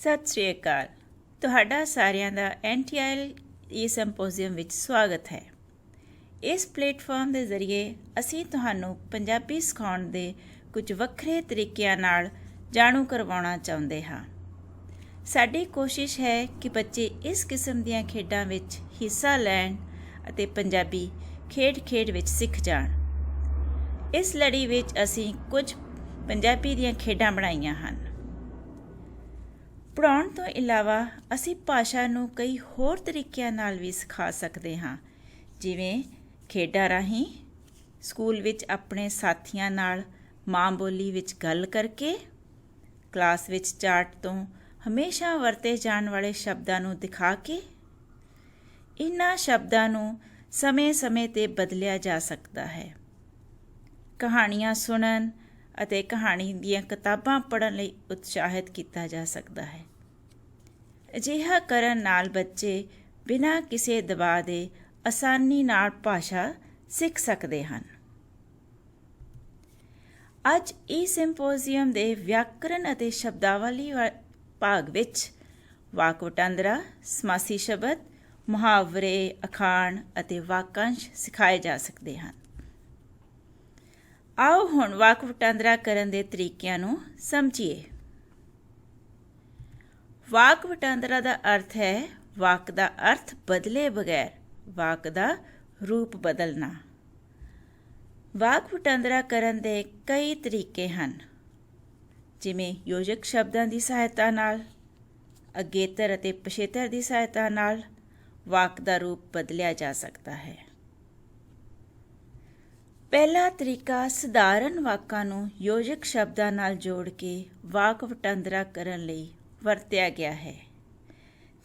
ਸਤਿ ਸ਼੍ਰੀ ਅਕਾਲ। ਤੁਹਾਡਾ ਸਾਰਿਆਂ ਦਾ NTIL ਸੰਪੋਜ਼ੀਅਮ ਵਿੱਚ ਸਵਾਗਤ ਹੈ। ਇਸ ਪਲੇਟਫਾਰਮ ਦੇ ਜ਼ਰੀਏ ਅਸੀਂ ਤੁਹਾਨੂੰ ਪੰਜਾਬੀ ਸਿਖਾਉਣ ਦੇ ਕੁਝ ਵੱਖਰੇ ਤਰੀਕਿਆਂ ਨਾਲ ਜਾਣੂ ਕਰਵਾਉਣਾ ਚਾਹੁੰਦੇ ਹਾਂ। ਸਾਡੀ ਕੋਸ਼ਿਸ਼ ਹੈ ਕਿ ਬੱਚੇ ਇਸ ਕਿਸਮ ਦੀਆਂ ਖੇਡਾਂ ਵਿੱਚ ਹਿੱਸਾ ਲੈਣ ਅਤੇ ਪੰਜਾਬੀ ਖੇਡ ਵਿੱਚ ਸਿੱਖ ਜਾਣ। ਇਸ ਲੜੀ ਵਿੱਚ ਅਸੀਂ ਕੁਝ ਪੰਜਾਬੀ ਦੀਆਂ ਖੇਡਾਂ ਬਣਾਈਆਂ ਹਨ। ਪੜ੍ਹਾਉਣ ਤੋਂ ਇਲਾਵਾ ਅਸੀਂ ਭਾਸ਼ਾ ਨੂੰ ਕਈ ਹੋਰ ਤਰੀਕਿਆਂ ਨਾਲ ਵੀ ਸਿਖਾ ਸਕਦੇ ਹਾਂ, ਜਿਵੇਂ ਖੇਡਾਂ ਰਾਹੀਂ, ਸਕੂਲ ਵਿੱਚ ਆਪਣੇ ਸਾਥੀਆਂ ਨਾਲ ਮਾਂ ਬੋਲੀ ਵਿੱਚ ਗੱਲ ਕਰਕੇ, ਕਲਾਸ ਵਿੱਚ ਚਾਰਟ ਤੋਂ ਹਮੇਸ਼ਾ ਵਰਤੇ ਜਾਣ ਵਾਲੇ ਸ਼ਬਦਾਂ ਨੂੰ ਦਿਖਾ ਕੇ। ਇਹਨਾਂ ਸ਼ਬਦਾਂ ਨੂੰ ਸਮੇਂ-ਸਮੇਂ 'ਤੇ ਬਦਲਿਆ ਜਾ ਸਕਦਾ ਹੈ। ਕਹਾਣੀਆਂ ਸੁਣਨ ਅਤੇ ਕਹਾਣੀ ਦੀਆਂ ਕਿਤਾਬਾਂ ਪੜ੍ਹਨ ਲਈ ਉਤਸ਼ਾਹਿਤ ਕੀਤਾ ਜਾ ਸਕਦਾ ਹੈ। ਅਜਿਹਾ ਕਰਨ ਨਾਲ ਬੱਚੇ ਬਿਨਾਂ ਕਿਸੇ ਦਬਾਅ ਦੇ ਆਸਾਨੀ ਨਾਲ ਭਾਸ਼ਾ ਸਿੱਖ ਸਕਦੇ ਹਨ। ਅੱਜ ਇਸ ਸਿੰਪੋਜ਼ੀਅਮ ਦੇ ਵਿਆਕਰਨ ਅਤੇ ਸ਼ਬਦਾਵਲੀ ਭਾਗ ਵਿੱਚ ਵਾਕ ਵਟਾਂਦਰਾ, ਸਮਾਸੀ ਸ਼ਬਦ, ਮੁਹਾਵਰੇ, ਅਖਾਣ ਅਤੇ ਵਾਕਾਂਸ਼ ਸਿਖਾਏ ਜਾ ਸਕਦੇ ਹਨ। ਆਓ ਹੁਣ ਵਾਕ ਵਟਾਂਦਰਾ ਕਰਨ ਦੇ ਤਰੀਕਿਆਂ ਨੂੰ ਸਮਝੀਏ। ਵਾਕ ਵਟਾਂਦਰਾ ਦਾ ਅਰਥ ਹੈ ਵਾਕ ਦਾ ਅਰਥ ਬਦਲੇ ਬਗੈਰ ਵਾਕ ਦਾ ਰੂਪ ਬਦਲਣਾ। ਵਾਕ ਵਟਾਂਦਰਾ ਕਰਨ ਦੇ ਕਈ ਤਰੀਕੇ ਹਨ, ਜਿਵੇਂ ਯੋਜਕ ਸ਼ਬਦਾਂ ਦੀ ਸਹਾਇਤਾ ਨਾਲ, ਅਗੇਤਰ ਅਤੇ ਪਿਛੇਤਰ ਦੀ ਸਹਾਇਤਾ ਨਾਲ ਵਾਕ ਦਾ ਰੂਪ ਬਦਲਿਆ ਜਾ ਸਕਦਾ ਹੈ। ਪਹਿਲਾ ਤਰੀਕਾ ਸਧਾਰਨ ਵਾਕਾਂ ਨੂੰ ਯੋਜਕ ਸ਼ਬਦਾਂ ਨਾਲ ਜੋੜ ਕੇ ਵਾਕ ਵਟਾਂਦਰਾ ਕਰਨ ਲਈ ਵਰਤਿਆ ਗਿਆ ਹੈ,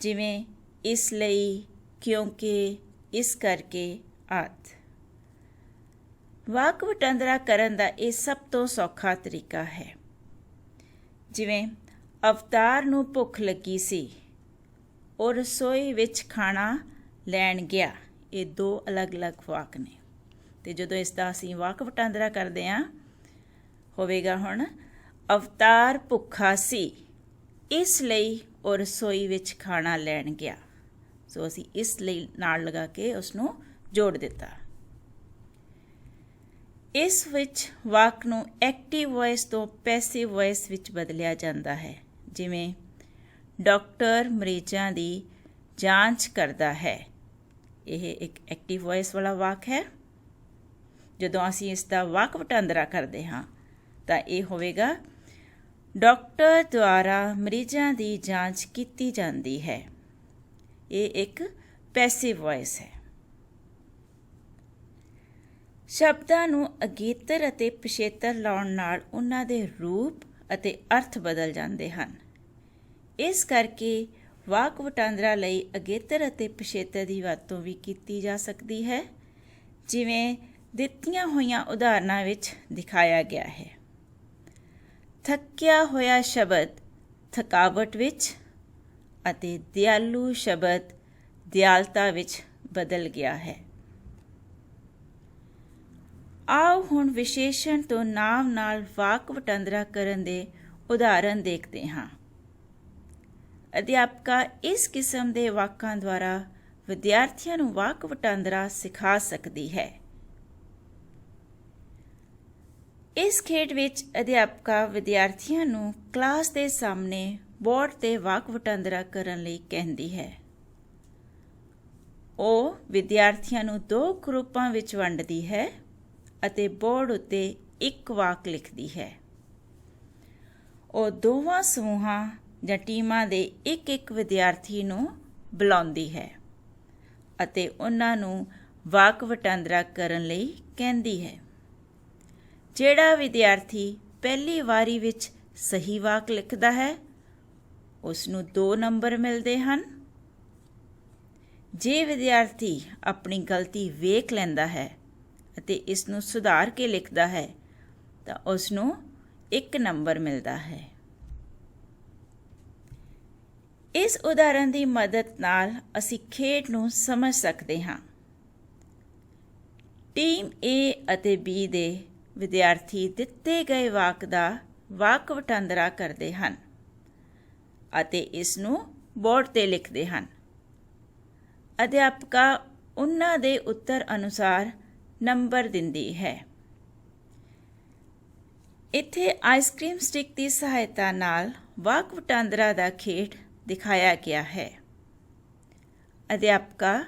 ਜਿਵੇਂ ਇਸ ਲਈ, ਕਿਉਂਕਿ, ਇਸ ਕਰਕੇ ਆਦਿ। ਵਾਕ ਵਟਾਂਦਰਾ ਕਰਨ ਦਾ ਇਹ ਸਭ ਤੋਂ ਸੌਖਾ ਤਰੀਕਾ ਹੈ, ਜਿਵੇਂ ਅਵਤਾਰ ਨੂੰ ਭੁੱਖ ਲੱਗੀ ਸੀ, ਉਹ ਰਸੋਈ ਵਿੱਚ ਖਾਣਾ ਲੈਣ ਗਿਆ। ਇਹ ਦੋ ਅਲੱਗ-ਅਲੱਗ ਵਾਕ ਨੇ, ਅਤੇ ਜਦੋਂ ਇਸ ਦਾ ਅਸੀਂ ਵਾਕ ਵਟਾਂਦਰਾ ਕਰਦੇ ਹਾਂ, ਹੋਵੇਗਾ ਹੁਣ ਅਵਤਾਰ ਭੁੱਖਾ ਸੀ, ਇਸ ਲਈ ਉਹ ਰਸੋਈ ਵਿੱਚ ਖਾਣਾ ਲੈਣ ਗਿਆ। ਸੋ ਅਸੀਂ ਇਸ ਲਈ ਨਾਲ ਲਗਾ ਕੇ ਉਸ ਨੂੰ ਜੋੜ ਦਿੱਤਾ। ਇਸ ਵਿੱਚ ਵਾਕ ਨੂੰ ਐਕਟਿਵ ਵੌਇਸ ਤੋਂ ਪੈਸਿਵ ਵੌਇਸ ਵਿੱਚ ਬਦਲਿਆ ਜਾਂਦਾ ਹੈ, ਜਿਵੇਂ ਡਾਕਟਰ ਮਰੀਜ਼ਾਂ ਦੀ ਜਾਂਚ ਕਰਦਾ ਹੈ। ਇਹ ਇੱਕ ਐਕਟਿਵ ਵੌਇਸ ਵਾਲਾ ਵਾਕ ਹੈ। ਜਦੋਂ ਅਸੀਂ ਇਸ ਦਾ ਵਾਕ ਵਟਾਂਦਰਾ ਕਰਦੇ ਹਾਂ ਤਾਂ ਇਹ ਹੋਵੇਗਾ, ਡਾਕਟਰ ਦੁਆਰਾ ਮਰੀਜ਼ਾਂ ਦੀ ਜਾਂਚ ਕੀਤੀ ਜਾਂਦੀ ਹੈ। ਇਹ ਇੱਕ ਪੈਸਿਵ ਵੌਇਸ ਹੈ। ਸ਼ਬਦਾਂ ਨੂੰ ਅਗੇਤਰ ਅਤੇ ਪਿਛੇਤਰ ਲਾਉਣ ਨਾਲ ਉਹਨਾਂ ਦੇ ਰੂਪ ਅਤੇ ਅਰਥ ਬਦਲ ਜਾਂਦੇ ਹਨ। ਇਸ ਕਰਕੇ ਵਾਕ ਵਟਾਂਦਰਾ ਲਈ ਅਗੇਤਰ ਅਤੇ ਪਿਛੇਤਰ ਦੀ ਵਰਤੋਂ ਵੀ ਕੀਤੀ ਜਾ ਸਕਦੀ ਹੈ, ਜਿਵੇਂ ਦਿੱਤੀਆਂ ਹੋਈਆਂ ਉਦਾਹਰਨਾਂ ਵਿੱਚ ਦਿਖਾਇਆ ਗਿਆ ਹੈ। ਥੱਕਿਆ ਹੋਇਆ ਸ਼ਬਦ ਥਕਾਵਟ ਵਿੱਚ ਅਤੇ ਦਿਆਲੂ ਸ਼ਬਦ ਦਿਆਲਤਾ ਵਿੱਚ ਬਦਲ ਗਿਆ ਹੈ। ਆਓ ਹੁਣ ਵਿਸ਼ੇਸ਼ਣ ਤੋਂ ਨਾਮ ਨਾਲ ਵਾਕ ਵਟਾਂਦਰਾ ਕਰਨ ਦੇ ਉਦਾਹਰਣ ਦੇਖਦੇ ਹਾਂ। ਅਧਿਆਪਕਾ ਇਸ ਕਿਸਮ ਦੇ ਵਾਕਾਂ ਦੁਆਰਾ ਵਿਦਿਆਰਥੀਆਂ ਨੂੰ ਵਾਕ ਵਟਾਂਦਰਾ ਸਿਖਾ ਸਕਦੀ ਹੈ। ਇਸ ਖੇਡ ਵਿੱਚ ਅਧਿਆਪਕਾ ਵਿਦਿਆਰਥੀਆਂ ਨੂੰ ਕਲਾਸ ਦੇ ਸਾਹਮਣੇ ਬੋਰਡ 'ਤੇ ਵਾਕ ਵਟਾਂਦਰਾ ਕਰਨ ਲਈ ਕਹਿੰਦੀ ਹੈ। ਉਹ ਵਿਦਿਆਰਥੀਆਂ ਨੂੰ ਦੋ ਗਰੁੱਪਾਂ ਵਿੱਚ ਵੰਡਦੀ ਹੈ ਅਤੇ ਬੋਰਡ ਉੱਤੇ ਇੱਕ ਵਾਕ ਲਿਖਦੀ ਹੈ। ਉਹ ਦੋਵਾਂ ਸਮੂਹਾਂ ਜਾਂ ਟੀਮਾਂ ਦੇ ਇੱਕ ਵਿਦਿਆਰਥੀ ਨੂੰ ਬੁਲਾਉਂਦੀ ਹੈ ਅਤੇ ਉਹਨਾਂ ਨੂੰ ਵਾਕ ਵਟਾਂਦਰਾ ਕਰਨ ਲਈ ਕਹਿੰਦੀ ਹੈ। ਜਿਹੜਾ ਵਿਦਿਆਰਥੀ ਪਹਿਲੀ ਵਾਰੀ ਵਿੱਚ ਸਹੀ ਵਾਕ ਲਿਖਦਾ ਹੈ, ਉਸ ਨੂੰ 2 ਨੰਬਰ ਮਿਲਦੇ ਹਨ। ਜੇ ਵਿਦਿਆਰਥੀ ਆਪਣੀ ਗਲਤੀ ਵੇਖ ਲੈਂਦਾ ਹੈ ਅਤੇ ਇਸ ਨੂੰ ਸੁਧਾਰ ਕੇ ਲਿਖਦਾ ਹੈ, ਤਾਂ ਉਸ ਨੂੰ 1 ਨੰਬਰ ਮਿਲਦਾ ਹੈ। ਇਸ ਉਦਾਹਰਣ ਦੀ ਮਦਦ ਨਾਲ ਅਸੀਂ ਖੇਡ ਨੂੰ ਸਮਝ ਸਕਦੇ ਹਾਂ। ਟੀਮ A ਅਤੇ B ਦੇ ਵਿਦਿਆਰਥੀ ਦਿੱਤੇ ਗਏ ਵਾਕ ਦਾ ਵਾਕ ਵਟਾਂਦਰਾ ਕਰਦੇ ਹਨ ਅਤੇ ਇਸ ਨੂੰ ਬੋਰਡ 'ਤੇ ਲਿਖਦੇ ਹਨ। ਅਧਿਆਪਕਾ ਉਹਨਾਂ ਦੇ ਉੱਤਰ ਅਨੁਸਾਰ ਨੰਬਰ ਦਿੰਦੀ ਹੈ। ਇੱਥੇ ਆਈਸਕ੍ਰੀਮ ਸਟਿਕ ਦੀ ਸਹਾਇਤਾ ਨਾਲ ਵਾਕ ਵਟਾਂਦਰਾ ਦਾ ਖੇਡ ਦਿਖਾਇਆ ਗਿਆ ਹੈ। ਅਧਿਆਪਕਾ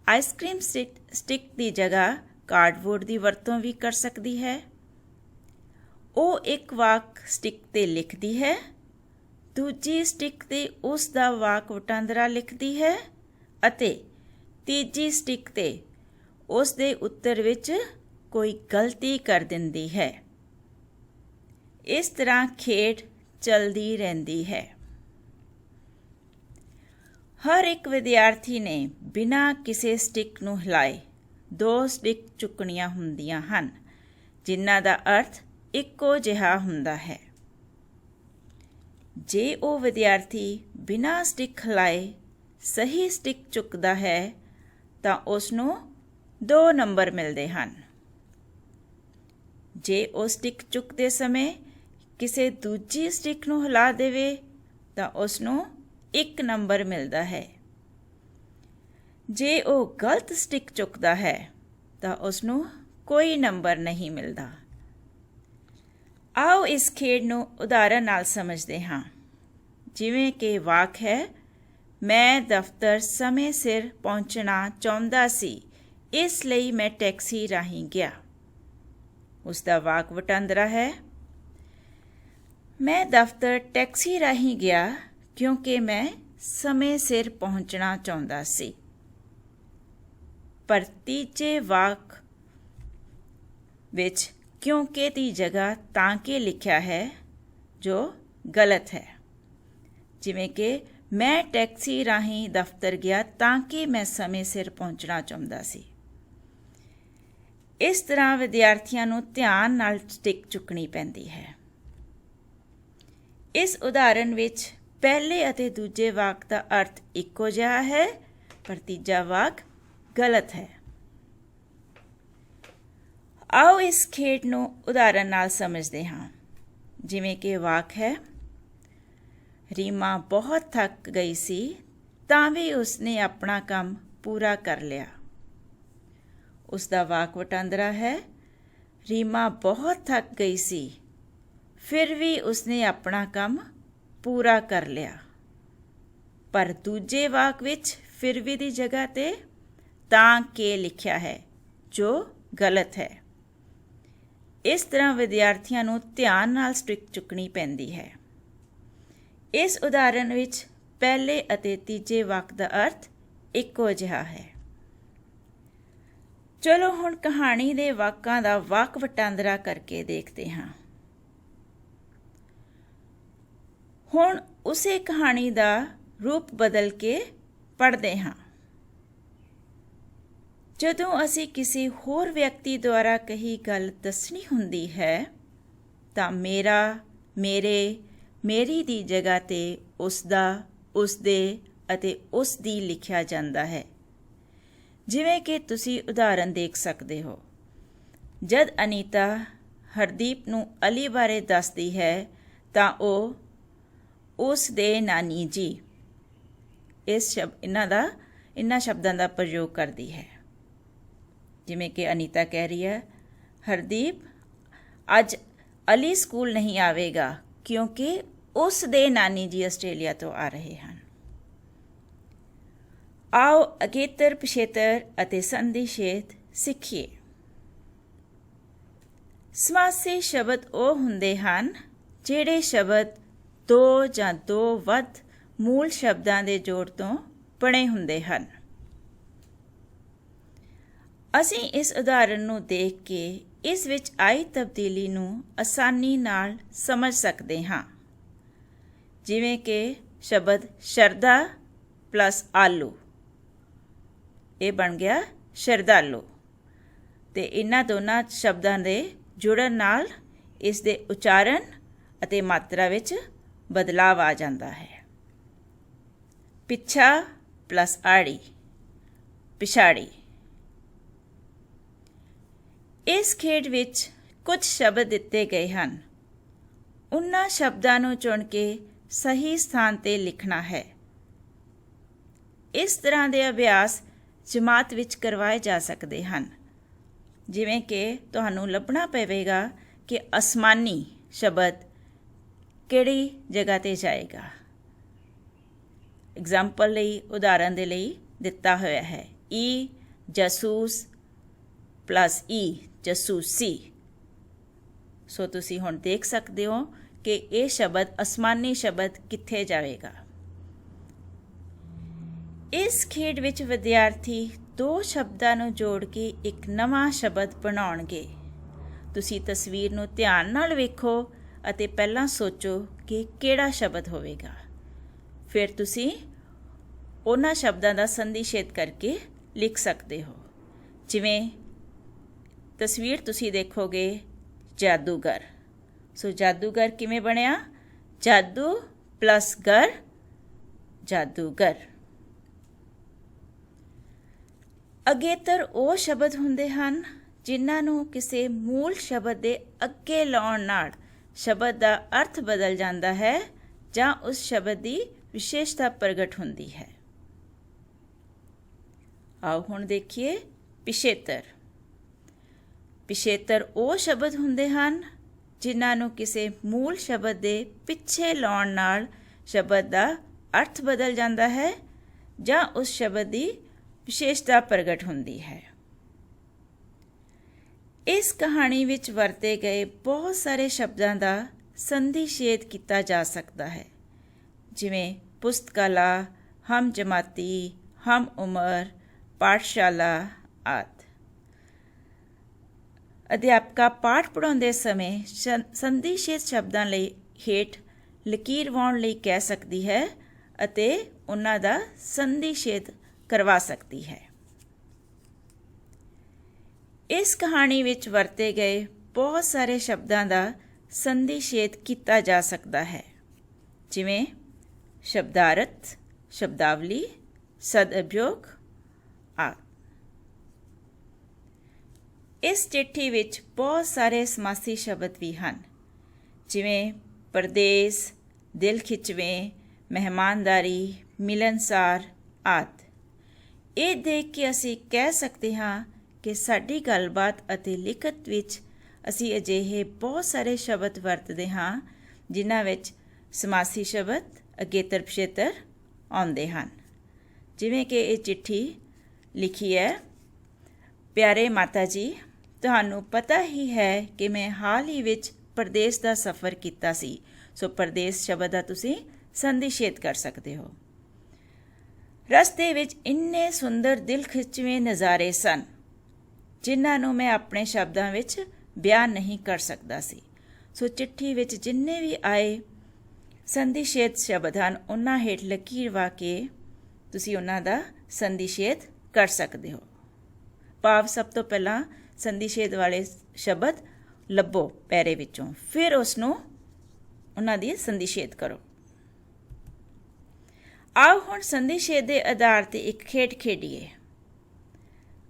ਆਈਸਕ੍ਰੀਮ ਸਟਿਕ ਦੀ ਜਗ੍ਹਾ ਕਾਰਡਬੋਰਡ ਦੀ ਵਰਤੋਂ ਵੀ ਕਰ ਸਕਦੀ ਹੈ। ਉਹ ਇੱਕ ਵਾਕ ਸਟਿਕ 'ਤੇ ਲਿਖਦੀ ਹੈ, ਦੂਜੀ ਸਟਿਕ 'ਤੇ ਉਸ ਦਾ ਵਾਕ ਵਟਾਂਦਰਾ ਲਿਖਦੀ ਹੈ ਅਤੇ ਤੀਜੀ ਸਟਿਕ 'ਤੇ ਉਸ ਦੇ ਉੱਤਰ ਵਿੱਚ ਕੋਈ ਗਲਤੀ ਕਰ ਦਿੰਦੀ ਹੈ। ਇਸ ਤਰ੍ਹਾਂ ਖੇਡ ਚੱਲਦੀ ਰਹਿੰਦੀ ਹੈ। ਹਰ ਇੱਕ ਵਿਦਿਆਰਥੀ ਨੇ ਬਿਨਾਂ ਕਿਸੇ ਸਟਿਕ ਨੂੰ ਹਿਲਾਏ 2 ਸਟਿਕ ਚੁੱਕਣੀਆਂ ਹੁੰਦੀਆਂ ਹਨ, ਜਿਨ੍ਹਾਂ ਦਾ ਅਰਥ ਇੱਕੋ ਜਿਹਾ ਹੁੰਦਾ ਹੈ। ਜੇ ਉਹ ਵਿਦਿਆਰਥੀ ਬਿਨਾਂ ਸਟਿਕ ਹਿਲਾਏ ਸਹੀ ਸਟਿਕ ਚੁੱਕਦਾ ਹੈ ਤਾਂ ਉਸ ਨੂੰ 2 ਨੰਬਰ ਮਿਲਦੇ ਹਨ। ਜੇ ਉਹ ਸਟਿਕ ਚੁੱਕਦੇ ਸਮੇਂ ਕਿਸੇ ਦੂਜੀ ਸਟਿਕ ਨੂੰ ਹਿਲਾ ਦੇਵੇ ਤਾਂ ਉਸ ਨੂੰ 1 ਨੰਬਰ ਮਿਲਦਾ ਹੈ। ਜੇ ਉਹ ਗਲਤ ਸਟਿਕ ਚੁੱਕਦਾ ਹੈ ਤਾਂ ਉਸ ਨੂੰ ਕੋਈ ਨੰਬਰ ਨਹੀਂ ਮਿਲਦਾ। ਆਓ ਇਸ ਖੇਡ ਨੂੰ ਉਦਾਹਰਨ ਨਾਲ ਸਮਝਦੇ ਹਾਂ। ਜਿਵੇਂ ਕਿ ਵਾਕ ਹੈ, ਮੈਂ ਦਫ਼ਤਰ ਸਮੇਂ ਸਿਰ ਪਹੁੰਚਣਾ ਚਾਹੁੰਦਾ ਸੀ, ਇਸ ਲਈ ਮੈਂ ਟੈਕਸੀ ਰਾਹੀਂ ਗਿਆ। ਉਸ ਦਾ ਵਾਕ ਵਟਾਂਦਰਾ ਹੈ, ਮੈਂ ਦਫ਼ਤਰ ਟੈਕਸੀ ਰਾਹੀਂ ਗਿਆ ਕਿਉਂਕਿ ਮੈਂ ਸਮੇਂ ਸਿਰ ਪਹੁੰਚਣਾ ਚਾਹੁੰਦਾ ਸੀ। ਪਰ ਤੀਜੇ ਵਾਕ ਵਿੱਚ ਕਿਉਂਕਿ ਦੀ ਜਗ੍ਹਾ ਤਾਂ ਕਿ ਲਿਖਿਆ ਹੈ, ਜੋ ਗਲਤ ਹੈ। ਜਿਵੇਂ ਕਿ ਮੈਂ ਟੈਕਸੀ ਰਾਹੀਂ ਦਫ਼ਤਰ ਗਿਆ ਤਾਂ ਕਿ ਮੈਂ ਸਮੇਂ ਸਿਰ ਪਹੁੰਚਣਾ ਚਾਹੁੰਦਾ ਸੀ। ਇਸ ਤਰ੍ਹਾਂ ਵਿਦਿਆਰਥੀਆਂ ਨੂੰ ਧਿਆਨ ਨਾਲ ਸਟਿਕ ਚੁੱਕਣੀ ਪੈਂਦੀ ਹੈ। ਇਸ ਉਦਾਹਰਨ ਵਿੱਚ ਪਹਿਲੇ ਅਤੇ ਦੂਜੇ ਵਾਕ ਦਾ ਅਰਥ ਇੱਕੋ ਜਿਹਾ ਹੈ, ਪਰ ਤੀਜਾ ਵਾਕ ਗਲਤ ਹੈ। ਆਓ ਇਸ ਖੇਡ ਨੂੰ ਉਦਾਹਰਨ ਨਾਲ ਸਮਝਦੇ ਹਾਂ। ਜਿਵੇਂ ਕਿ ਵਾਕ ਹੈ, ਰੀਮਾ ਬਹੁਤ ਥੱਕ ਗਈ ਸੀ ਤਾਂ ਵੀ ਉਸਨੇ ਆਪਣਾ ਕੰਮ ਪੂਰਾ ਕਰ ਲਿਆ। ਉਸ ਦਾ ਵਾਕ ਵਟਾਂਦਰਾ ਹੈ, ਰੀਮਾ ਬਹੁਤ ਥੱਕ ਗਈ ਸੀ ਫਿਰ ਵੀ ਉਸਨੇ ਆਪਣਾ ਕੰਮ ਪੂਰਾ ਕਰ ਲਿਆ। ਪਰ ਦੂਜੇ ਵਾਕ ਵਿੱਚ ਫਿਰ ਵੀ ਦੀ ਜਗ੍ਹਾ 'ਤੇ ਤਾਂ ਕਿ ਲਿਖਿਆ ਹੈ, ਜੋ ਗਲਤ ਹੈ। ਇਸ ਤਰ੍ਹਾਂ ਵਿਦਿਆਰਥੀਆਂ ਨੂੰ ਧਿਆਨ ਨਾਲ ਸਟਿਕ ਚੁੱਕਣੀ ਪੈਂਦੀ ਹੈ। ਇਸ ਉਦਾਹਰਨ ਵਿੱਚ ਪਹਿਲੇ ਅਤੇ ਤੀਜੇ ਵਾਕ ਦਾ ਅਰਥ ਇੱਕੋ ਜਿਹਾ ਹੈ। ਚਲੋ ਹੁਣ ਕਹਾਣੀ ਦੇ ਵਾਕਾਂ ਦਾ ਵਾਕ ਵਟਾਂਦਰਾ ਕਰਕੇ ਦੇਖਦੇ ਹਾਂ। ਹੁਣ ਉਸੇ ਕਹਾਣੀ ਦਾ ਰੂਪ ਬਦਲ ਕੇ ਪੜ੍ਹਦੇ ਹਾਂ। ਜਦੋਂ ਅਸੀਂ ਕਿਸੇ ਹੋਰ ਵਿਅਕਤੀ ਦੁਆਰਾ ਕਹੀ ਗੱਲ ਦੱਸਣੀ ਹੁੰਦੀ ਹੈ ਤਾਂ ਮੇਰਾ, ਮੇਰੇ, ਮੇਰੀ ਦੀ ਜਗ੍ਹਾ 'ਤੇ ਉਸਦਾ, ਉਸਦੇ ਅਤੇ ਉਸ ਦੀ ਲਿਖਿਆ ਜਾਂਦਾ ਹੈ। ਜਿਵੇਂ ਕਿ ਤੁਸੀਂ ਉਦਾਹਰਨ ਦੇਖ ਸਕਦੇ ਹੋ, ਜਦ ਅਨੀਤਾ ਹਰਦੀਪ ਨੂੰ ਅਲੀ ਬਾਰੇ ਦੱਸਦੀ ਹੈ ਤਾਂ ਉਹ ਉਸ ਦੇ ਨਾਨੀ ਜੀ ਇਹਨਾਂ ਸ਼ਬਦਾਂ ਦਾ ਪ੍ਰਯੋਗ ਕਰਦੀ ਹੈ। ਜਿਵੇਂ ਕਿ ਅਨੀਤਾ ਕਹਿ ਰਹੀ ਹੈ, ਹਰਦੀਪ ਅੱਜ ਅਲੀ ਸਕੂਲ ਨਹੀਂ ਆਵੇਗਾ ਕਿਉਂਕਿ ਉਸ ਦੇ ਨਾਨੀ ਜੀ ਆਸਟ੍ਰੇਲੀਆ ਤੋਂ ਆ ਰਹੇ ਹਨ। ਆਓ ਅਗੇਤਰ, ਪਿਛੇਤਰ ਅਤੇ ਸੰਧੀ ਛੇਦ ਸਿੱਖੀਏ। ਸਮਾਸੀ ਸ਼ਬਦ ਉਹ ਹੁੰਦੇ ਹਨ ਜਿਹੜੇ ਸ਼ਬਦ 2 ਜਾਂ 2 ਵੱਧ ਮੂਲ ਸ਼ਬਦਾਂ ਦੇ ਜੋੜ ਤੋਂ ਬਣੇ ਹੁੰਦੇ ਹਨ। ਅਸੀਂ ਇਸ ਉਦਾਹਰਨ ਨੂੰ ਦੇਖ ਕੇ ਇਸ ਵਿੱਚ ਆਈ ਤਬਦੀਲੀ ਨੂੰ ਆਸਾਨੀ ਨਾਲ ਸਮਝ ਸਕਦੇ ਹਾਂ। ਜਿਵੇਂ ਕਿ ਸ਼ਬਦ ਸ਼ਰਧਾ ਪਲੱਸ ਆਲੂ, ਇਹ ਬਣ ਗਿਆ ਸ਼ਰਧਾਲੂ। ਤੇ ਇਹਨਾਂ ਦੋਨਾਂ ਸ਼ਬਦਾਂ ਦੇ ਜੁੜਨ ਨਾਲ ਇਸ ਦੇ ਉਚਾਰਨ ਅਤੇ ਮਾਤਰਾ ਵਿੱਚ ਬਦਲਾਵ ਆ ਜਾਂਦਾ ਹੈ। ਪਿੱਛਾ ਪਲੱਸ ਆੜੀ, ਪਿਛਾੜੀ। ਇਸ ਖੇਡ ਵਿੱਚ ਕੁਝ ਸ਼ਬਦ ਦਿੱਤੇ ਗਏ ਹਨ। ਉਹਨਾਂ ਸ਼ਬਦਾਂ ਨੂੰ ਚੁਣ ਕੇ ਸਹੀ ਸਥਾਨ 'ਤੇ ਲਿਖਣਾ ਹੈ। ਇਸ ਤਰ੍ਹਾਂ ਦੇ ਅਭਿਆਸ ਜਮਾਤ ਵਿੱਚ ਕਰਵਾਏ ਜਾ ਸਕਦੇ ਹਨ, ਜਿਵੇਂ ਕਿ ਤੁਹਾਨੂੰ ਲੱਭਣਾ ਪਵੇਗਾ ਕਿ ਅਸਮਾਨੀ ਸ਼ਬਦ ਕਿਹੜੀ ਜਗ੍ਹਾ 'ਤੇ ਜਾਏਗਾ। ਐਗਜ਼ਾਮਪਲ ਲਈ, ਉਦਾਹਰਨ ਦੇ ਲਈ ਦਿੱਤਾ ਹੋਇਆ ਹੈ ਈ ਜਾਸੂਸ ਪਲੱਸ ਈ ਜਾਸੂਸੀ। ਸੋ ਤੁਸੀਂ ਹੁਣ ਦੇਖ ਸਕਦੇ ਹੋ ਕਿ ਇਹ ਸ਼ਬਦ ਅਸਮਾਨੀ ਸ਼ਬਦ ਕਿੱਥੇ ਜਾਵੇਗਾ। ਇਸ ਖੇਡ ਵਿੱਚ ਵਿਦਿਆਰਥੀ 2 ਸ਼ਬਦਾਂ ਨੂੰ ਜੋੜ ਕੇ ਇੱਕ ਨਵਾਂ ਸ਼ਬਦ ਬਣਾਉਣਗੇ। ਤੁਸੀਂ ਤਸਵੀਰ ਨੂੰ ਧਿਆਨ ਨਾਲ ਵੇਖੋ ਅਤੇ ਪਹਿਲਾਂ ਸੋਚੋ ਕਿ ਕਿਹੜਾ ਸ਼ਬਦ ਹੋਵੇਗਾ। ਫਿਰ ਤੁਸੀਂ ਉਹਨਾਂ ਸ਼ਬਦਾਂ ਦਾ ਸੰਧੀ ਛੇਦ ਕਰਕੇ ਲਿਖ ਸਕਦੇ ਹੋ। ਜਿਵੇਂ ਤਸਵੀਰ ਤੁਸੀਂ ਦੇਖੋਗੇ ਜਾਦੂਗਰ। ਸੋ ਜਾਦੂਗਰ ਕਿਵੇਂ ਬਣਿਆ? ਜਾਦੂ ਪਲੱਸ ਗਰ, ਜਾਦੂਗਰ। ਅਗੇਤਰ ਉਹ ਸ਼ਬਦ ਹੁੰਦੇ ਹਨ ਜਿਨ੍ਹਾਂ ਨੂੰ ਕਿਸੇ ਮੂਲ ਸ਼ਬਦ ਦੇ ਅੱਗੇ ਲਾਉਣ ਨਾਲ ਸ਼ਬਦ ਦਾ ਅਰਥ ਬਦਲ ਜਾਂਦਾ ਹੈ ਜਾਂ ਉਸ ਸ਼ਬਦ ਦੀ ਵਿਸ਼ੇਸ਼ਤਾ ਪ੍ਰਗਟ ਹੁੰਦੀ ਹੈ। ਆਓ ਹੁਣ ਦੇਖੀਏ ਪਿਛੇਤਰ। ਪਿਛੇਤਰ ਉਹ ਸ਼ਬਦ ਹੁੰਦੇ ਹਨ ਜਿਨ੍ਹਾਂ ਨੂੰ ਕਿਸੇ ਮੂਲ ਸ਼ਬਦ ਦੇ ਪਿੱਛੇ ਲਾਉਣ ਨਾਲ ਸ਼ਬਦ ਦਾ ਅਰਥ ਬਦਲ ਜਾਂਦਾ ਹੈ ਜਾਂ ਉਸ ਸ਼ਬਦ ਦੀ ਵਿਸ਼ੇਸ਼ਤਾ ਪ੍ਰਗਟ ਹੁੰਦੀ ਹੈ। ਇਸ ਕਹਾਣੀ ਵਿੱਚ ਵਰਤੇ ਗਏ ਬਹੁਤ ਸਾਰੇ ਸ਼ਬਦਾਂ ਦਾ ਸੰਧੀ ਛੇਦ ਕੀਤਾ ਜਾ ਸਕਦਾ ਹੈ, ਜਿਵੇਂ ਪੁਸਤਕਾਲਾ, ਹਮ ਜਮਾਤੀ, ਹਮ ਉਮਰ, ਪਾਠਸ਼ਾਲਾ ਆਦਿ। ਅਧਿਆਪਕਾ ਪਾਠ ਪੜ੍ਹਾਉਂਦੇ ਸਮੇਂ ਸੰਧੀ ਛੇਦ ਸ਼ਬਦਾਂ ਲਈ ਹੇਠ ਲਕੀਰ ਵਾਉਣ ਲਈ ਕਹਿ ਸਕਦੀ ਹੈ ਅਤੇ ਉਹਨਾਂ ਦਾ ਸੰਧੀ ਛੇਦ ਕਰਵਾ ਸਕਦੀ ਹੈ। ਇਸ ਕਹਾਣੀ ਵਿੱਚ ਵਰਤੇ ਗਏ ਬਹੁਤ ਸਾਰੇ ਸ਼ਬਦਾਂ ਦਾ ਸੰਧੀ ਛੇਦ ਕੀਤਾ ਜਾ ਸਕਦਾ ਹੈ, ਜਿਵੇਂ ਸ਼ਬਦਾਰਥ, ਸ਼ਬਦਾਵਲੀ, ਸਦਅਭਿਯੋਗ ਆਦਿ। ਇਸ ਚਿੱਠੀ ਵਿੱਚ ਬਹੁਤ ਸਾਰੇ ਸਮਾਸੀ ਸ਼ਬਦ ਵੀ ਹਨ, ਜਿਵੇਂ ਪਰਦੇਸ, ਦਿਲ ਖਿੱਚਵੇਂ, ਮਹਿਮਾਨਦਾਰੀ, ਮਿਲਨਸਾਰ ਆਦਿ। ਇਹ ਦੇਖ ਕੇ ਅਸੀਂ ਕਹਿ ਸਕਦੇ ਹਾਂ ਕਿ ਸਾਡੀ ਗੱਲਬਾਤ ਅਤੇ ਲਿਖਤ ਵਿੱਚ ਅਸੀਂ ਅਜਿਹੇ ਬਹੁਤ ਸਾਰੇ ਸ਼ਬਦ ਵਰਤਦੇ ਹਾਂ ਜਿਨ੍ਹਾਂ ਵਿੱਚ ਸਮਾਸੀ ਸ਼ਬਦ, ਅਗੇਤਰ ਪਿਛੇਤਰ ਆਉਂਦੇ ਹਨ। ਜਿਵੇਂ ਕਿ ਇਹ ਚਿੱਠੀ ਲਿਖੀ ਹੈ। ਪਿਆਰੇ ਮਾਤਾ ਜੀ, ਤੁਹਾਨੂੰ ਪਤਾ ਹੀ ਹੈ ਕਿ ਮੈਂ ਹਾਲ ਹੀ ਵਿੱਚ ਪਰਦੇਸ ਦਾ ਸਫ਼ਰ ਕੀਤਾ ਸੀ। ਸੋ ਪਰਦੇਸ ਸ਼ਬਦ ਦਾ ਤੁਸੀਂ ਸੰਧੀ ਛੇਦ ਕਰ ਸਕਦੇ ਹੋ। ਰਸਤੇ ਵਿੱਚ ਇੰਨੇ ਸੁੰਦਰ ਦਿਲ ਖਿੱਚਵੇਂ ਨਜ਼ਾਰੇ ਸਨ ਜਿਨ੍ਹਾਂ ਨੂੰ ਮੈਂ ਆਪਣੇ ਸ਼ਬਦਾਂ ਵਿੱਚ ਬਿਆਨ ਨਹੀਂ ਕਰ ਸਕਦਾ ਸੀ। ਸੋ ਚਿੱਠੀ ਵਿੱਚ ਜਿੰਨੇ ਵੀ ਆਏ ਸੰਧੀ ਛੇਦ ਸ਼ਬਦ ਹਨ, ਉਹਨਾਂ ਹੇਠ ਲਕੀਰ ਵਾ ਕੇ ਤੁਸੀਂ ਉਹਨਾਂ ਦਾ ਸੰਧੀ ਛੇਦ ਕਰ ਸਕਦੇ ਹੋ। ਭਾਵ ਸਭ ਤੋਂ ਪਹਿਲਾਂ ਸੰਧੀ ਛੇਦ ਵਾਲੇ ਸ਼ਬਦ ਲੱਭੋ ਪੈਰੇ ਵਿੱਚੋਂ, ਫਿਰ ਉਹਨਾਂ ਦੀ ਸੰਧੀ ਛੇਦ ਕਰੋ। ਆਓ ਹੁਣ ਸੰਧੀ ਛੇਦ ਦੇ ਆਧਾਰ 'ਤੇ ਇੱਕ ਖੇਡ ਖੇਡੀਏ।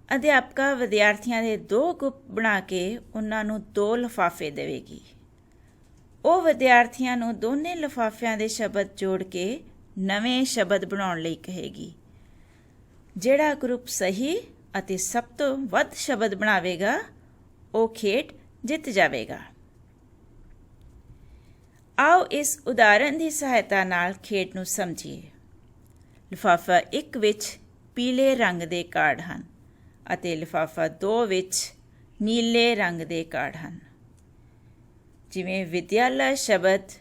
ਅਧਿਆਪਕਾ ਵਿਦਿਆਰਥੀਆਂ ਦੇ 2 ਗੁੱਪ ਬਣਾ ਕੇ ਉਹਨਾਂ ਨੂੰ 2 ਲਿਫਾਫੇ ਦੇਵੇਗੀ। ਉਹ ਵਿਦਿਆਰਥੀਆਂ ਨੂੰ ਦੋਨੇ ਲਿਫਾਫਿਆਂ ਦੇ ਸ਼ਬਦ ਜੋੜ ਕੇ ਨਵੇਂ ਸ਼ਬਦ ਬਣਾਉਣ ਲਈ ਕਹੇਗੀ। ਜਿਹੜਾ ਗਰੁੱਪ ਸਹੀ ਅਤੇ ਸਭ ਤੋਂ ਵੱਧ ਸ਼ਬਦ ਬਣਾਵੇਗਾ ਉਹ ਖੇਡ ਜਿੱਤ ਜਾਵੇਗਾ। ਆਓ ਇਸ ਉਦਾਹਰਨ ਦੀ ਸਹਾਇਤਾ ਨਾਲ ਖੇਡ ਨੂੰ ਸਮਝੀਏ। ਲਿਫਾਫਾ 1 ਵਿੱਚ ਪੀਲੇ ਰੰਗ ਦੇ ਕਾਰਡ ਹਨ ਅਤੇ ਲਿਫਾਫਾ 2 ਵਿੱਚ ਨੀਲੇ ਰੰਗ ਦੇ ਕਾਰਡ ਹਨ। ਜਿਵੇਂ ਵਿਦਿਆਲਾ ਸ਼ਬਦ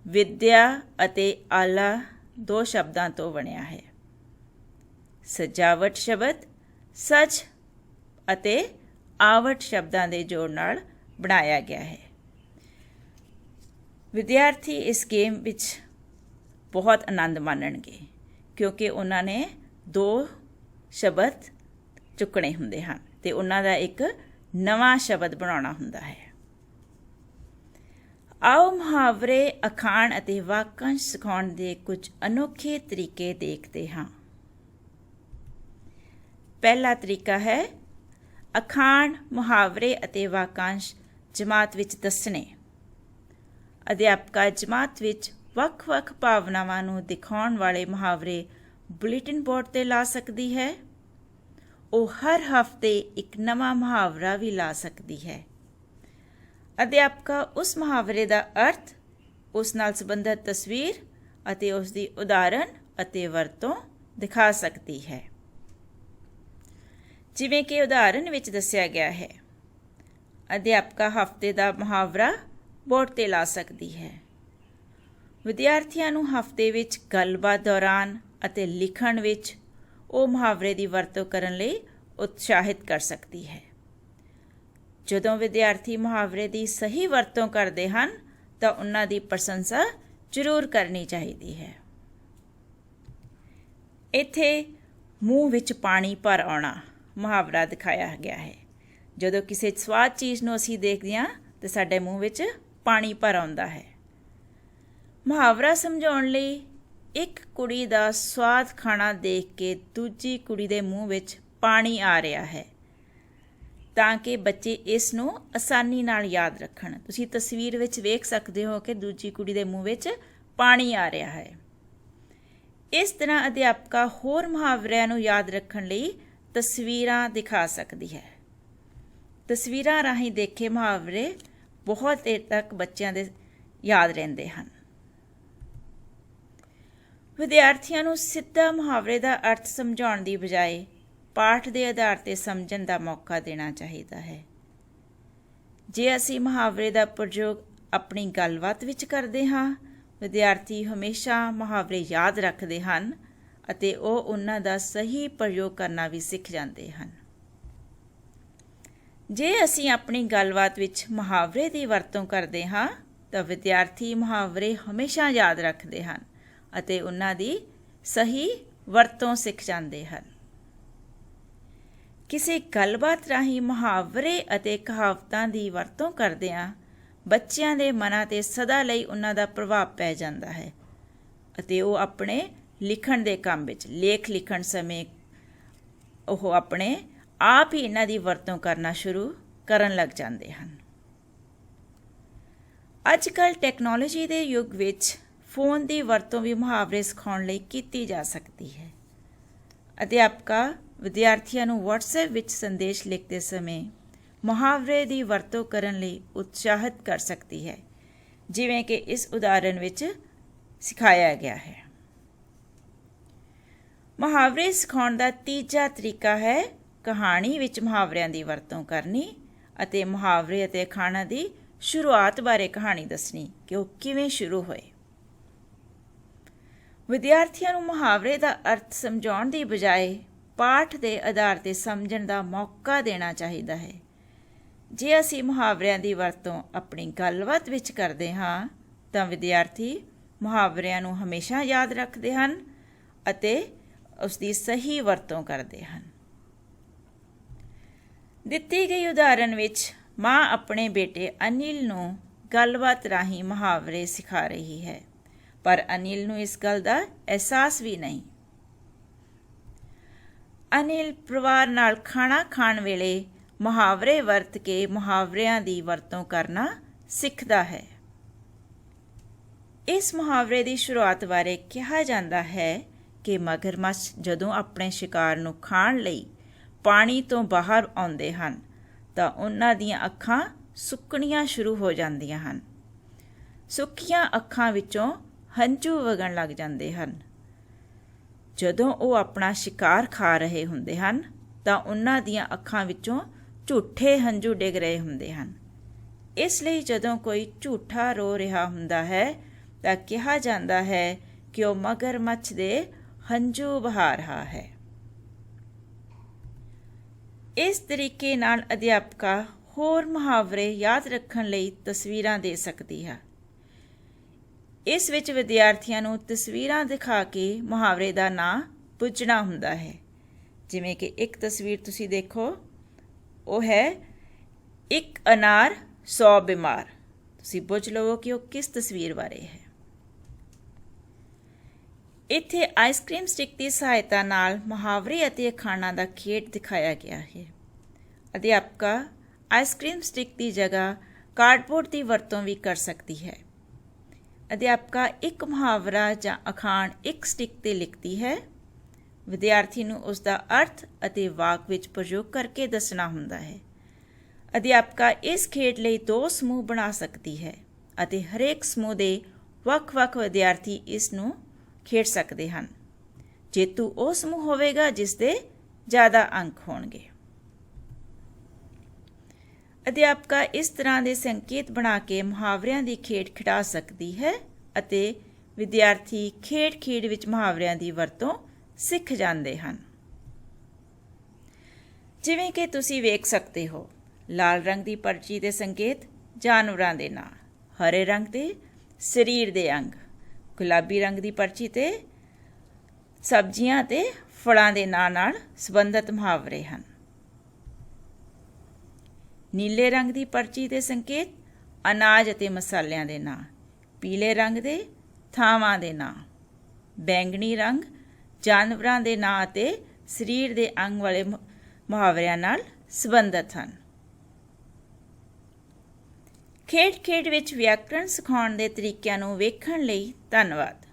ਵਿਦਿਆ ਅਤੇ ਆਲਾ 2 ਸ਼ਬਦਾਂ ਤੋਂ ਬਣਿਆ ਹੈ। ਸਜਾਵਟ ਸ਼ਬਦ ਸਜ ਅਤੇ ਆਵਟ ਸ਼ਬਦਾਂ ਦੇ ਜੋੜ ਨਾਲ ਬਣਾਇਆ ਗਿਆ ਹੈ। ਵਿਦਿਆਰਥੀ ਇਸ ਗੇਮ ਵਿੱਚ ਬਹੁਤ ਆਨੰਦ ਮਾਣਨਗੇ ਕਿਉਂਕਿ ਉਹਨਾਂ ਨੇ 2 ਸ਼ਬਦ ਚੁੱਕਣੇ ਹੁੰਦੇ ਹਨ ਅਤੇ ਉਹਨਾਂ ਦਾ ਇੱਕ ਨਵਾਂ ਸ਼ਬਦ ਬਣਾਉਣਾ ਹੁੰਦਾ ਹੈ। ਆਓ ਮੁਹਾਵਰੇ, ਅਖਾਣ ਅਤੇ ਵਾਕਾਂਸ਼ ਸਿਖਾਉਣ ਦੇ ਕੁਝ ਅਨੋਖੇ ਤਰੀਕੇ ਦੇਖਦੇ ਹਾਂ। ਪਹਿਲਾ ਤਰੀਕਾ ਹੈ ਅਖਾਣ, ਮੁਹਾਵਰੇ ਅਤੇ ਵਾਕਾਂਸ਼ ਜਮਾਤ ਵਿੱਚ ਦੱਸਣੇ। ਅਧਿਆਪਕਾ ਜਮਾਤ ਵਿੱਚ ਵੱਖ-ਵੱਖ ਭਾਵਨਾਵਾਂ ਨੂੰ ਦਿਖਾਉਣ ਵਾਲੇ ਮੁਹਾਵਰੇ ਬੁਲੇਟਿਨ ਬੋਰਡ ਤੇ ਲਾ ਸਕਦੀ ਹੈ, ਉਹ ਹਰ ਹਫ਼ਤੇ ਇੱਕ ਨਵਾਂ ਮੁਹਾਵਰਾ ਵੀ ਲਾ ਸਕਦੀ ਹੈ। ਅਧਿਆਪਕਾ ਉਸ ਮੁਹਾਵਰੇ ਦਾ ਅਰਥ, ਉਸ ਨਾਲ ਸੰਬੰਧਿਤ ਤਸਵੀਰ ਅਤੇ ਉਸ ਦੀ ਉਦਾਹਰਨ ਅਤੇ ਵਰਤੋਂ ਦਿਖਾ ਸਕਦੀ ਹੈ। ਜਿਵੇਂ ਕਿ ਉਦਾਹਰਨ ਵਿੱਚ ਦੱਸਿਆ ਗਿਆ ਹੈ, ਅਧਿਆਪਕਾ ਹਫ਼ਤੇ ਦਾ ਮੁਹਾਵਰਾ ਬੋਰਡ ਤੇ ਲਾ ਸਕਦੀ ਹੈ। ਵਿਦਿਆਰਥੀਆਂ ਨੂੰ ਹਫ਼ਤੇ ਵਿੱਚ ਗੱਲਬਾਤ ਦੌਰਾਨ ਅਤੇ ਲਿਖਣ ਵਿੱਚ ਉਹ ਮੁਹਾਵਰੇ ਦੀ ਵਰਤੋਂ ਕਰਨ ਲਈ ਉਤਸ਼ਾਹਿਤ ਕਰ ਸਕਦੀ ਹੈ। ਜਦੋਂ ਵਿਦਿਆਰਥੀ ਮੁਹਾਵਰੇ ਦੀ ਸਹੀ ਵਰਤੋਂ ਕਰਦੇ ਹਨ ਤਾਂ ਉਹਨਾਂ ਦੀ ਪ੍ਰਸ਼ੰਸਾ ਜ਼ਰੂਰ ਕਰਨੀ ਚਾਹੀਦੀ ਹੈ। ਇੱਥੇ ਮੂੰਹ ਵਿੱਚ ਪਾਣੀ ਭਰ ਆਉਣਾ ਮੁਹਾਵਰਾ ਦਿਖਾਇਆ ਗਿਆ ਹੈ। ਜਦੋਂ ਕਿਸੇ ਸਵਾਦ ਚੀਜ਼ ਨੂੰ ਅਸੀਂ ਦੇਖਦੇ ਹਾਂ ਤਾਂ ਸਾਡੇ ਮੂੰਹ ਵਿੱਚ ਪਾਣੀ ਭਰ ਆਉਂਦਾ ਹੈ। ਮੁਹਾਵਰਾ ਸਮਝਾਉਣ ਲਈ ਇੱਕ ਕੁੜੀ ਦਾ ਸਵਾਦ ਖਾਣਾ ਦੇਖ ਕੇ ਦੂਜੀ ਕੁੜੀ ਦੇ ਮੂੰਹ ਵਿੱਚ ਪਾਣੀ ਆ ਰਿਹਾ ਹੈ, ਤਾਂ ਕਿ ਬੱਚੇ ਇਸ ਨੂੰ ਆਸਾਨੀ ਨਾਲ ਯਾਦ ਰੱਖਣ। ਤੁਸੀਂ ਤਸਵੀਰ ਵਿੱਚ ਵੇਖ ਸਕਦੇ ਹੋ ਕਿ ਦੂਜੀ ਕੁੜੀ ਦੇ ਮੂੰਹ ਵਿੱਚ ਪਾਣੀ ਆ ਰਿਹਾ ਹੈ। ਇਸ ਤਰ੍ਹਾਂ ਅਧਿਆਪਕਾ ਹੋਰ ਮੁਹਾਵਰਿਆਂ ਨੂੰ ਯਾਦ ਰੱਖਣ ਲਈ ਤਸਵੀਰਾਂ ਦਿਖਾ ਸਕਦੀ ਹੈ। ਤਸਵੀਰਾਂ ਰਾਹੀਂ ਦੇਖੇ ਮੁਹਾਵਰੇ ਬਹੁਤ ਦੇਰ ਤੱਕ ਬੱਚਿਆਂ ਦੇ ਯਾਦ ਰਹਿੰਦੇ ਹਨ। ਵਿਦਿਆਰਥੀਆਂ ਨੂੰ ਸਿੱਧਾ ਮੁਹਾਵਰੇ ਦਾ ਅਰਥ ਸਮਝਾਉਣ ਦੀ ਬਜਾਏ ਪਾਠ ਦੇ ਆਧਾਰ ਤੇ ਸਮਝਣ ਦਾ ਮੌਕਾ ਦੇਣਾ ਚਾਹੀਦਾ ਹੈ। ਜੇ ਅਸੀਂ ਮੁਹਾਵਰੇ ਦਾ ਪ੍ਰਯੋਗ ਆਪਣੀ ਗੱਲਬਾਤ ਵਿੱਚ ਕਰਦੇ ਹਾਂ, ਵਿਦਿਆਰਥੀ ਹਮੇਸ਼ਾ ਮੁਹਾਵਰੇ ਯਾਦ ਰੱਖਦੇ ਹਨ ਅਤੇ ਉਹ ਉਹਨਾਂ ਦਾ ਸਹੀ ਪ੍ਰਯੋਗ ਕਰਨਾ ਵੀ ਸਿੱਖ ਜਾਂਦੇ ਹਨ। ਜੇ ਅਸੀਂ ਆਪਣੀ ਗੱਲਬਾਤ ਵਿੱਚ ਮੁਹਾਵਰੇ ਦੀ ਵਰਤੋਂ ਕਰਦੇ ਹਾਂ ਤਾਂ ਵਿਦਿਆਰਥੀ ਮੁਹਾਵਰੇ ਹਮੇਸ਼ਾ ਯਾਦ ਰੱਖਦੇ ਹਨ ਅਤੇ ਉਹਨਾਂ ਦੀ ਸਹੀ ਵਰਤੋਂ ਸਿੱਖ ਜਾਂਦੇ ਹਨ। ਕਿਸੇ ਗੱਲਬਾਤ ਰਾਹੀਂ ਮੁਹਾਵਰੇ ਅਤੇ ਕਹਾਵਤਾਂ ਦੀ ਵਰਤੋਂ ਕਰਦਿਆਂ ਬੱਚਿਆਂ ਦੇ ਮਨਾਂ 'ਤੇ ਸਦਾ ਲਈ ਉਹਨਾਂ ਦਾ ਪ੍ਰਭਾਵ ਪੈ ਜਾਂਦਾ ਹੈ ਅਤੇ ਉਹ ਆਪਣੇ ਲਿਖਣ ਦੇ ਕੰਮ ਵਿੱਚ, ਲੇਖ ਲਿਖਣ ਸਮੇਂ ਉਹ ਆਪਣੇ ਆਪ ਹੀ ਇਹਨਾਂ ਦੀ ਵਰਤੋਂ ਕਰਨਾ ਸ਼ੁਰੂ ਕਰਨ ਲੱਗ ਜਾਂਦੇ ਹਨ। ਅੱਜ ਕੱਲ੍ਹ ਟੈਕਨੋਲੋਜੀ ਦੇ ਯੁੱਗ ਵਿੱਚ ਫੋਨ ਦੀ ਵਰਤੋਂ ਵੀ ਮੁਹਾਵਰੇ ਸਿਖਾਉਣ ਲਈ ਕੀਤੀ ਜਾ ਸਕਦੀ ਹੈ। ਅਧਿਆਪਕਾ ਵਿਦਿਆਰਥੀਆਂ ਨੂੰ WhatsApp ਵਿੱਚ ਸੰਦੇਸ਼ ਲਿਖਦੇ ਸਮੇਂ ਮੁਹਾਵਰੇ ਦੀ ਵਰਤੋਂ ਕਰਨ ਲਈ ਉਤਸ਼ਾਹਿਤ ਕਰ ਸਕਦੀ ਹੈ, ਜਿਵੇਂ ਕਿ ਇਸ ਉਦਾਹਰਨ ਵਿੱਚ ਸਿਖਾਇਆ ਗਿਆ ਹੈ। ਮੁਹਾਵਰੇ ਸਿਖਾਉਣ ਦਾ ਤੀਜਾ ਤਰੀਕਾ ਹੈ ਕਹਾਣੀ ਵਿੱਚ ਮੁਹਾਵਰਿਆਂ ਦੀ ਵਰਤੋਂ ਕਰਨੀ ਅਤੇ ਮੁਹਾਵਰੇ ਅਤੇ ਅਖਾਣਾਂ ਦੀ ਸ਼ੁਰੂਆਤ ਬਾਰੇ ਕਹਾਣੀ ਦੱਸਣੀ ਕਿ ਉਹ ਕਿਵੇਂ ਸ਼ੁਰੂ ਹੋਏ। ਵਿਦਿਆਰਥੀਆਂ ਨੂੰ ਮੁਹਾਵਰੇ ਦਾ ਅਰਥ ਸਮਝਾਉਣ ਦੀ ਬਜਾਏ ਪਾਠ ਦੇ ਆਧਾਰ ਤੇ ਸਮਝਣ ਦਾ ਮੌਕਾ ਦੇਣਾ ਚਾਹੀਦਾ ਹੈ। ਜੇ ਅਸੀਂ ਮੁਹਾਵਰਿਆਂ ਦੀ ਵਰਤੋਂ ਆਪਣੀ ਗੱਲਬਾਤ ਵਿੱਚ ਕਰਦੇ ਹਾਂ ਤਾਂ ਵਿਦਿਆਰਥੀ ਮੁਹਾਵਰਿਆਂ ਨੂੰ ਹਮੇਸ਼ਾ ਯਾਦ ਰੱਖਦੇ ਹਨ ਅਤੇ ਉਸ ਦੀ ਸਹੀ ਵਰਤੋਂ ਕਰਦੇ ਹਨ। ਦਿੱਤੀ ਗਈ ਉਦਾਹਰਨ ਵਿੱਚ ਮਾਂ ਆਪਣੇ ਬੇਟੇ ਅਨਿਲ ਨੂੰ ਗੱਲਬਾਤ ਰਾਹੀਂ ਮੁਹਾਵਰੇ ਸਿਖਾ ਰਹੀ ਹੈ, ਪਰ ਅਨਿਲ ਨੂੰ ਇਸ ਗੱਲ ਦਾ ਅਹਿਸਾਸ ਵੀ ਨਹੀਂ। ਅਨਿਲ ਪਰਿਵਾਰ ਨਾਲ ਖਾਣਾ ਖਾਣ ਵੇਲੇ ਮੁਹਾਵਰੇ ਵਰਤ ਕੇ ਮੁਹਾਵਰਿਆਂ ਦੀ ਵਰਤੋਂ ਕਰਨਾ ਸਿੱਖਦਾ ਹੈ। ਇਸ ਮੁਹਾਵਰੇ ਦੀ ਸ਼ੁਰੂਆਤ ਬਾਰੇ ਕਿਹਾ ਜਾਂਦਾ ਹੈ ਕਿ ਮਗਰਮੱਛ ਜਦੋਂ ਆਪਣੇ ਸ਼ਿਕਾਰ ਨੂੰ ਖਾਣ ਲਈ ਪਾਣੀ ਤੋਂ ਬਾਹਰ ਆਉਂਦੇ ਹਨ ਤਾਂ ਉਹਨਾਂ ਦੀਆਂ ਅੱਖਾਂ ਸੁੱਕਣੀਆਂ ਸ਼ੁਰੂ ਹੋ ਜਾਂਦੀਆਂ ਹਨ। ਸੁੱਕੀਆਂ ਅੱਖਾਂ ਵਿੱਚੋਂ ਹੰਝੂ ਵਗਣ ਲੱਗ ਜਾਂਦੇ ਹਨ। ਜਦੋਂ ਉਹ ਆਪਣਾ ਸ਼ਿਕਾਰ ਖਾ ਰਹੇ ਹੁੰਦੇ ਹਨ ਤਾਂ ਉਹਨਾਂ ਦੀਆਂ ਅੱਖਾਂ ਵਿੱਚੋਂ ਝੂਠੇ ਹੰਝੂ ਡਿੱਗ ਰਹੇ ਹੁੰਦੇ ਹਨ। ਇਸ ਲਈ ਜਦੋਂ ਕੋਈ ਝੂਠਾ ਰੋ ਰਿਹਾ ਹੁੰਦਾ ਹੈ ਤਾਂ ਕਿਹਾ ਜਾਂਦਾ ਹੈ ਕਿ ਉਹ ਮਗਰਮੱਛ ਦੇ ਹੰਝੂ ਵਹਾ ਰਿਹਾ ਹੈ। ਇਸ ਤਰੀਕੇ ਨਾਲ ਅਧਿਆਪਕਾ ਹੋਰ ਮੁਹਾਵਰੇ ਯਾਦ ਰੱਖਣ ਲਈ ਤਸਵੀਰਾਂ ਦੇ ਸਕਦੀ ਹੈ। ਇਸ ਵਿੱਚ ਵਿਦਿਆਰਥੀਆਂ ਨੂੰ ਤਸਵੀਰਾਂ ਦਿਖਾ ਕੇ ਮੁਹਾਵਰੇ ਦਾ ਨਾਂ ਪੁੱਛਣਾ ਹੁੰਦਾ ਹੈ। ਜਿਵੇਂ ਕਿ ਇੱਕ ਤਸਵੀਰ ਤੁਸੀਂ ਦੇਖੋ, ਉਹ ਹੈ ਇੱਕ ਅਨਾਰ 100 ਬਿਮਾਰ। ਤੁਸੀਂ ਪੁੱਛ ਲਵੋ ਕਿ ਉਹ ਕਿਸ ਤਸਵੀਰ ਬਾਰੇ ਹੈ। ਇੱਥੇ ਆਈਸਕ੍ਰੀਮ ਸਟਿਕ ਦੀ ਸਹਾਇਤਾ ਨਾਲ ਮੁਹਾਵਰੇ ਅਤੇ ਅਖਾਣਾਂ ਦਾ ਖੇਡ ਦਿਖਾਇਆ ਗਿਆ ਹੈ। ਅਧਿਆਪਕਾ ਆਈਸਕ੍ਰੀਮ ਸਟਿਕ ਦੀ ਜਗ੍ਹਾ ਕਾਰਡਬੋਰਡ ਦੀ ਵਰਤੋਂ ਵੀ ਕਰ ਸਕਦੀ ਹੈ। ਅਧਿਆਪਕਾ ਇੱਕ ਮੁਹਾਵਰਾ ਜਾਂ ਅਖਾਣ ਇੱਕ ਸਟਿੱਕ 'ਤੇ ਲਿਖਦੀ ਹੈ। ਵਿਦਿਆਰਥੀ ਨੂੰ ਉਸ ਦਾ ਅਰਥ ਅਤੇ ਵਾਕ ਵਿੱਚ ਪ੍ਰਯੋਗ ਕਰਕੇ ਦੱਸਣਾ ਹੁੰਦਾ ਹੈ। ਅਧਿਆਪਕਾ ਇਸ ਖੇਡ ਲਈ 2 ਸਮੂਹ ਬਣਾ ਸਕਦੀ ਹੈ ਅਤੇ ਹਰੇਕ ਸਮੂਹ ਦੇ ਵੱਖ-ਵੱਖ ਵਿਦਿਆਰਥੀ ਇਸ ਨੂੰ ਖੇਡ ਸਕਦੇ ਹਨ। ਜੇਤੂ ਉਹ ਸਮੂਹ ਹੋਵੇਗਾ ਜਿਸ ਦੇ ਜ਼ਿਆਦਾ ਅੰਕ ਹੋਣਗੇ। ਅਧਿਆਪਕਾ ਇਸ ਤਰ੍ਹਾਂ ਦੇ ਸੰਕੇਤ ਬਣਾ ਕੇ ਮੁਹਾਵਰਿਆਂ ਦੀ ਖੇਡ ਖਿਡਾ ਸਕਦੀ ਹੈ ਅਤੇ ਵਿਦਿਆਰਥੀ ਖੇਡ ਵਿੱਚ ਮੁਹਾਵਰਿਆਂ ਦੀ ਵਰਤੋਂ ਸਿੱਖ ਜਾਂਦੇ ਹਨ। ਜਿਵੇਂ ਕਿ ਤੁਸੀਂ ਵੇਖ ਸਕਦੇ ਹੋ, ਲਾਲ ਰੰਗ ਦੀ ਪਰਚੀ ਦੇ ਸੰਕੇਤ ਜਾਨਵਰਾਂ ਦੇ ਨਾਂ, ਹਰੇ ਰੰਗ ਦੇ ਸਰੀਰ ਦੇ ਅੰਗ, ਗੁਲਾਬੀ ਰੰਗ ਦੀ ਪਰਚੀ 'ਤੇ ਸਬਜ਼ੀਆਂ ਅਤੇ ਫਲਾਂ ਦੇ ਨਾਂ ਨਾਲ ਸੰਬੰਧਿਤ ਮੁਹਾਵਰੇ ਹਨ। ਨੀਲੇ ਰੰਗ ਦੀ ਪਰਚੀ ਦੇ ਸੰਕੇਤ ਅਨਾਜ ਅਤੇ ਮਸਾਲਿਆਂ ਦੇ ਨਾਂ, ਪੀਲੇ ਰੰਗ ਦੇ ਥਾਵਾਂ ਦੇ ਨਾਂ, ਬੈਂਗਣੀ ਰੰਗ ਜਾਨਵਰਾਂ ਦੇ ਨਾਂ ਅਤੇ ਸਰੀਰ ਦੇ ਅੰਗ ਵਾਲੇ ਮੁਹਾਵਰਿਆਂ ਨਾਲ ਸੰਬੰਧਿਤ ਹਨ। ਖੇਡ ਵਿੱਚ ਵਿਆਕਰਣ ਸਿਖਾਉਣ ਦੇ ਤਰੀਕਿਆਂ ਨੂੰ ਵੇਖਣ ਲਈ ਧੰਨਵਾਦ।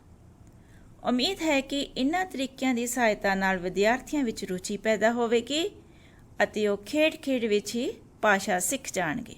ਉਮੀਦ ਹੈ ਕਿ ਇਹਨਾਂ ਤਰੀਕਿਆਂ ਦੀ ਸਹਾਇਤਾ ਨਾਲ ਵਿਦਿਆਰਥੀਆਂ ਵਿੱਚ ਰੁਚੀ ਪੈਦਾ ਹੋਵੇਗੀ ਅਤੇ ਉਹ ਖੇਡ ਵਿੱਚ ਹੀ ਭਾਸ਼ਾ ਸਿੱਖ ਜਾਣਗੇ।